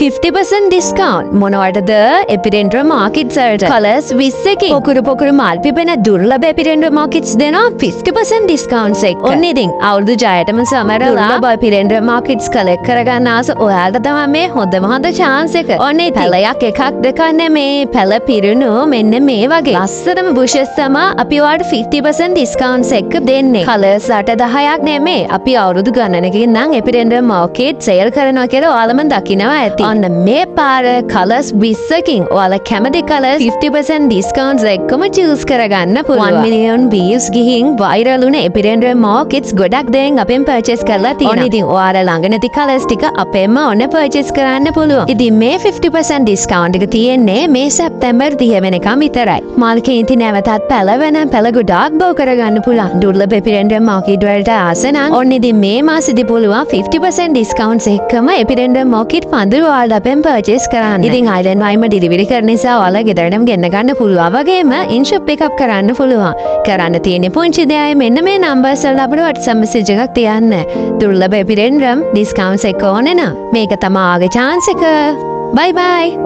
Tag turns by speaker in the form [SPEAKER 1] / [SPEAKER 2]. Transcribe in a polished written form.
[SPEAKER 1] 50% discount මොනවටද එපිඩෙන්ට්‍රම් markets වලට colours 20කින් පොකුරු මල් පිපෙන දුර්ලභ එපිඩෙන්ට්‍රම් මාකට්ස් දෙනවා 50% discounts එක. ඔන්න ඉතින් අවුරුදු 6ටම සමරලා දුර්ලභ එපිඩෙන්ට්‍රම් මාකට්ස් කලෙක්ට් කරගන්න ආස ඔයාලට තමයි මේ හොඳම chance එක. ඔන්න ඉතින් පැලයක් එකක් දෙකක් නෙමේ පැල පිරුණු මෙන්න මේ වගේ ලස්සනම bushes තමයි අපි ඔයාලට 50% discounts එක දෙන්නේ. කලර්ස් 8-10ක් නෙමේ අපි අවුරුදු ගණනකින් නම් එපිඩෙන්ට්‍රම් මාකට් සේල් කරනවා කියලා ඔයාලම දකිනවා ඇති. ඔන්න මේ පාර කලර්ස් 20කින් ඔයාලා කැමති කලර්ස් 50% discounts එක්කම choose කරගන්න පුළුවන්. 1 million views ගිහින් viral වුණ එපිඩෙන්ට්‍රම් මාකට්ස් ගොඩක් දැන් අපෙන් purchase කරලා තියෙනවා. ඔන්න ඉතින් ඔයාලා ළඟ නැති කලර්ස් ටික අපෙන්ම ඔන්න purchase කරන්න පුළුවන්. ඉතින් මේ 50% discount එක තියෙන්නේ මේ සැප්තැම්බර් 30 වෙනිකම් විතරයි. මාල්කේන්ති නැවතත් පැලවෙන පැල ගොඩක් බෝ කරගන්න පුළුවන්. දුර්ලභ එපිඩෙන්ට්‍රම් මාකට් වලට ආස නම් ඔන්න ඉතින් මේ මාසෙදි පුළුවන් 50% discounts එක්කම එපිඩෙන්ට්‍රම් මාකට් පඳුරු ඔයාලා අපෙන් purchase කරන්න. ඉතින් island wide delivery කරන නිසා ඔයාලා ගෙදරටම ගෙන්න ගන්න පුළුවන්. වගේම in-shop pick up කරන්න පුළුවන්. කරන්න තියෙන පුංචි දෙයයි මෙන්න මේ numbers වල අපිට WhatsApp message එකක් තියන්න. දුර්ලභ එපිඩෙන්ට්‍රම් discounts එක ඕනේ නම් මේක තමයි ආගේ chance එක. Bye bye.